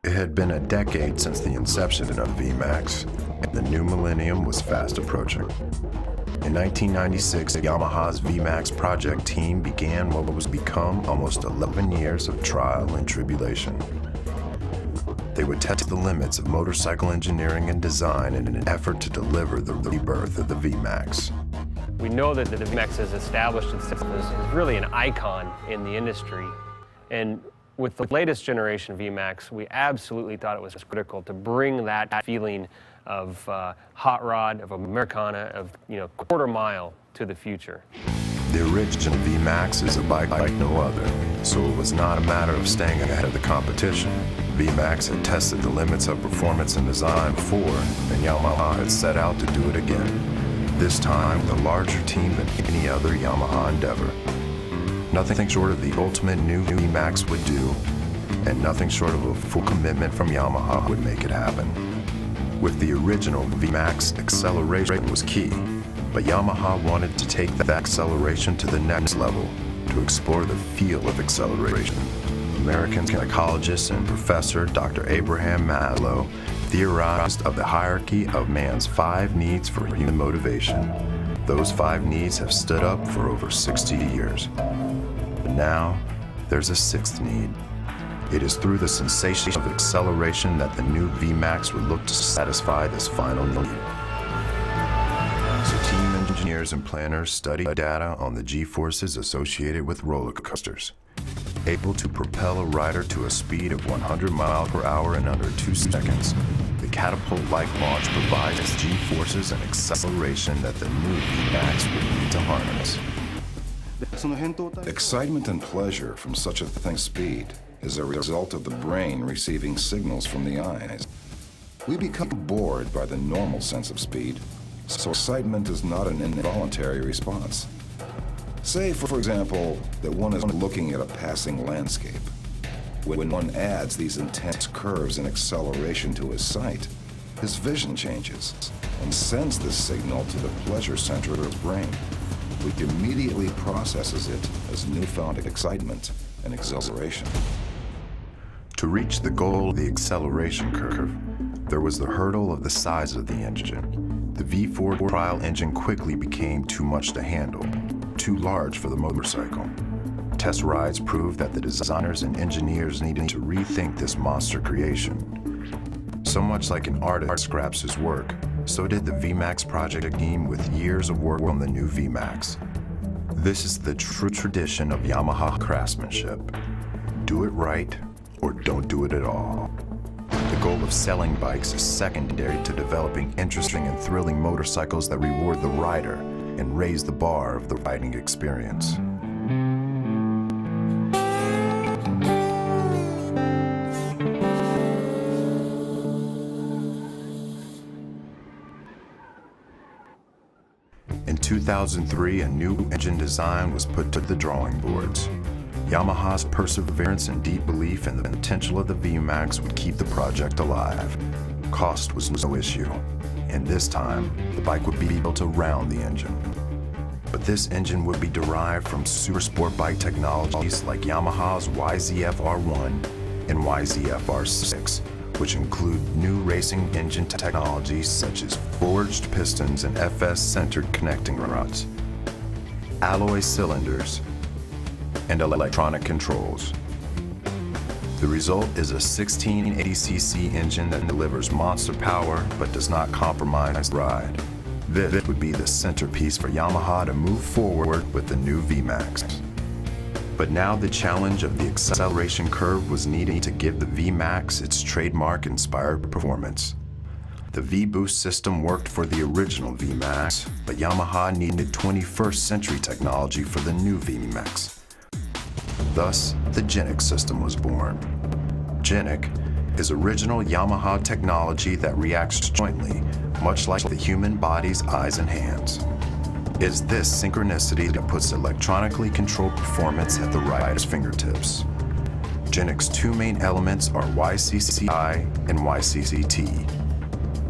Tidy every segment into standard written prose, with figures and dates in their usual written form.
It had been a decade since the inception of Vmax, and the new millennium was fast approaching. In 1996, Yamaha's Vmax project team began what was become almost 11 years of trial and tribulation. They would test the limits of motorcycle engineering and design in an effort to deliver the rebirth of the Vmax. We know that the Vmax has established itself as really an icon in the industry. And with the latest generation Vmax, we absolutely thought it was critical to bring that feeling of hot rod, of Americana, of quarter mile to the future. The original Vmax is a bike like no other, so it was not a matter of staying ahead of the competition. Vmax had tested the limits of performance and design before, and Yamaha had set out to do it again. This time, with a larger team than any other Yamaha endeavor. Nothing short of the ultimate new Vmax would do, and nothing short of a full commitment from Yamaha would make it happen. With the original Vmax, acceleration was key, but Yamaha wanted to take that acceleration to the next level, to explore the feel of acceleration. American psychologist and professor Dr. Abraham Maslow theorized of the hierarchy of man's 5 needs for human motivation. Those 5 needs have stood up for over 60 years. But now, there's a 6th need. It is through the sensation of acceleration that the new Vmax would look to satisfy this final need. So team engineers and planners study data on the G-forces associated with roller coasters. Able to propel a rider to a speed of 100 miles per hour in under 2 seconds, the catapult-like launch provides G-forces and acceleration that the new Vmax would need to harness. Excitement and pleasure from such a thing's speed is a result of the brain receiving signals from the eyes. We become bored by the normal sense of speed, so excitement is not an involuntary response. Say, for example, that one is looking at a passing landscape. When one adds these intense curves and acceleration to his sight, his vision changes and sends this signal to the pleasure center of his brain, which immediately processes it as newfound excitement and exhilaration. To reach the goal of the acceleration curve, there was the hurdle of the size of the engine. The V4 trial engine quickly became too much to handle, too large for the motorcycle. Test rides proved that the designers and engineers needed to rethink this monster creation. So much like an artist scraps his work, so did the Vmax project team with years of work on the new Vmax. This is the true tradition of Yamaha craftsmanship. Do it right, or don't do it at all. The goal of selling bikes is secondary to developing interesting and thrilling motorcycles that reward the rider and raise the bar of the riding experience. In 2003, a new engine design was put to the drawing boards. Yamaha's perseverance and deep belief in the potential of the Vmax would keep the project alive. Cost was no issue, and this time, the bike would be built around the engine. But this engine would be derived from super sport bike technologies like Yamaha's YZF-R1 and YZF-R6, which include new racing engine technologies such as forged pistons and FS-centered connecting rods, alloy cylinders, and electronic controls. The result is a 1680cc engine that delivers monster power but does not compromise the ride. This would be the centerpiece for Yamaha to move forward with the new Vmax. But now the challenge of the acceleration curve was needed to give the Vmax its trademark-inspired performance. The V-Boost system worked for the original Vmax, but Yamaha needed 21st century technology for the new Vmax. Thus, the Genic system was born. Genic is original Yamaha technology that reacts jointly, much like the human body's eyes and hands. It's this synchronicity that puts electronically controlled performance at the rider's fingertips. Genic's 2 main elements are YCCI and YCCT.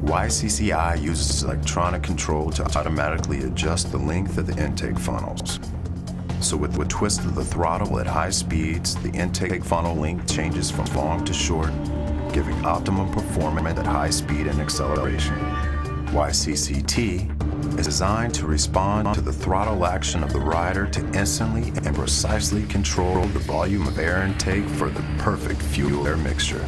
YCCI uses electronic control to automatically adjust the length of the intake funnels. So with the twist of the throttle at high speeds, the intake funnel length changes from long to short, giving optimum performance at high speed and acceleration. YCCT is designed to respond to the throttle action of the rider to instantly and precisely control the volume of air intake for the perfect fuel-air mixture.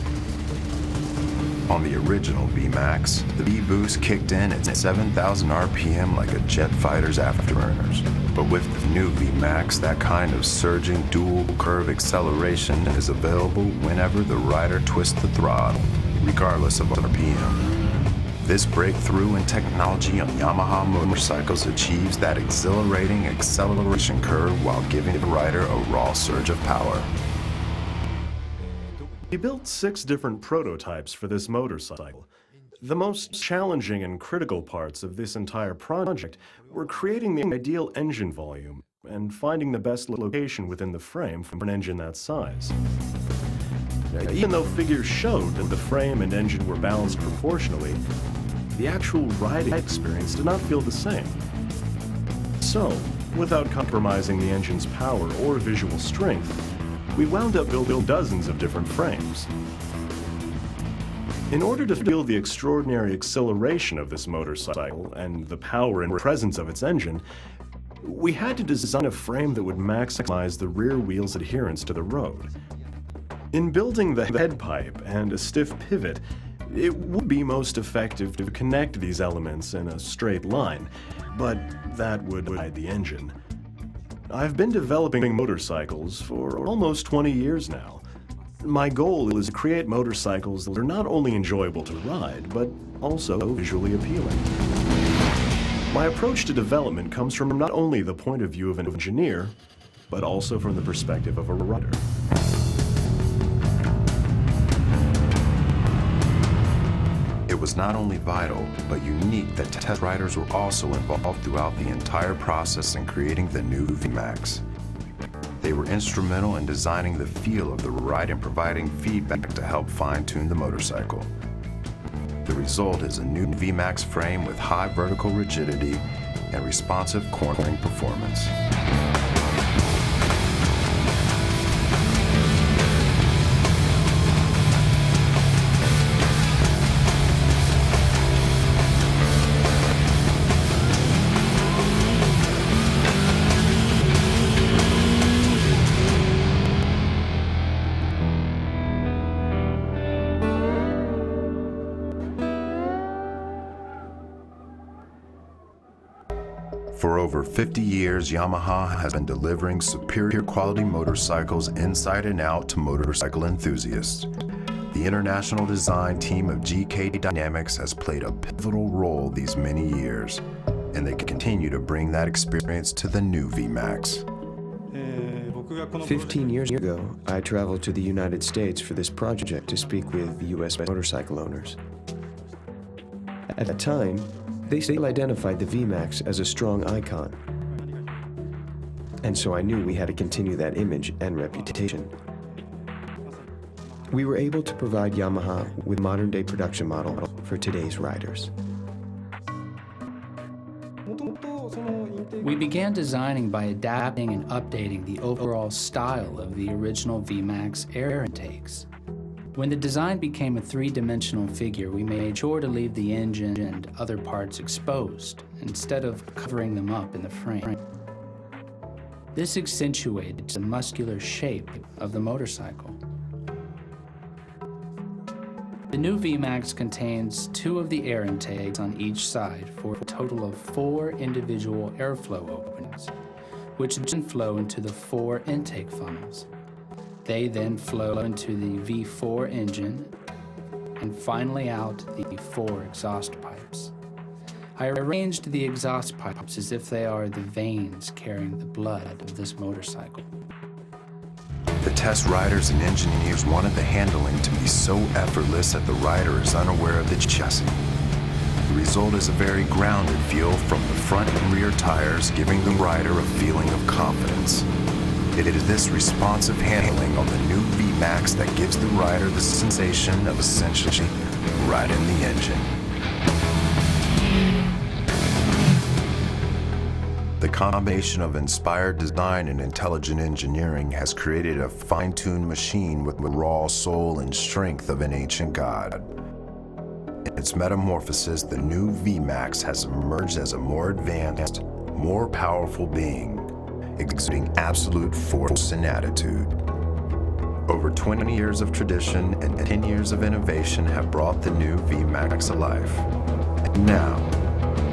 On the original Vmax, the V-boost kicked in at 7,000 RPM like a jet fighter's afterburners. But with the new Vmax, that kind of surging dual-curve acceleration is available whenever the rider twists the throttle, regardless of RPM. This breakthrough in technology on Yamaha motorcycles achieves that exhilarating acceleration curve while giving the rider a raw surge of power. We built 6 different prototypes for this motorcycle. The most challenging and critical parts of this entire project were creating the ideal engine volume and finding the best location within the frame for an engine that size. Now, even though figures showed that the frame and engine were balanced proportionally, the actual riding experience did not feel the same. So, without compromising the engine's power or visual strength, we wound up building dozens of different frames. In order to feel the extraordinary acceleration of this motorcycle and the power and presence of its engine, we had to design a frame that would maximize the rear wheel's adherence to the road. In building the head pipe and a stiff pivot, it would be most effective to connect these elements in a straight line, but that would hide the engine. I've been developing motorcycles for almost 20 years now. My goal is to create motorcycles that are not only enjoyable to ride, but also visually appealing. My approach to development comes from not only the point of view of an engineer, but also from the perspective of a rider. It was not only vital, but unique that test riders were also involved throughout the entire process in creating the new Vmax. They were instrumental in designing the feel of the ride and providing feedback to help fine-tune the motorcycle. The result is a new Vmax frame with high vertical rigidity and responsive cornering performance. For over 50 years, Yamaha has been delivering superior quality motorcycles inside and out to motorcycle enthusiasts. The international design team of GK Dynamics has played a pivotal role these many years, and they continue to bring that experience to the new Vmax. 15 years ago, I traveled to the United States for this project to speak with U.S. motorcycle owners. At the time, they still identified the Vmax as a strong icon. And so I knew we had to continue that image and reputation. We were able to provide Yamaha with a modern-day production model for today's riders. We began designing by adapting and updating the overall style of the original Vmax air intakes. When the design became a three-dimensional figure, we made sure to leave the engine and other parts exposed instead of covering them up in the frame. This accentuated the muscular shape of the motorcycle. The new Vmax contains 2 of the air intakes on each side for a total of 4 individual airflow openings, which then flow into the 4 intake funnels. They then flow into the V4 engine and finally out the 4 exhaust pipes. I arranged the exhaust pipes as if they are the veins carrying the blood of this motorcycle. The test riders and engineers wanted the handling to be so effortless that the rider is unaware of the chassis. The result is a very grounded feel from the front and rear tires, giving the rider a feeling of confidence. It is this responsive handling on the new Vmax that gives the rider the sensation of essentially riding the engine. The The combination of inspired design and intelligent engineering has created a fine-tuned machine with the raw soul and strength of an ancient god. In its metamorphosis, the new Vmax has emerged as a more advanced, more powerful being, exuding absolute force and attitude. Over 20 years of tradition and 10 years of innovation have brought the new Vmax to life. And now,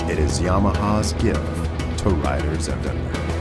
it is Yamaha's gift to riders everywhere.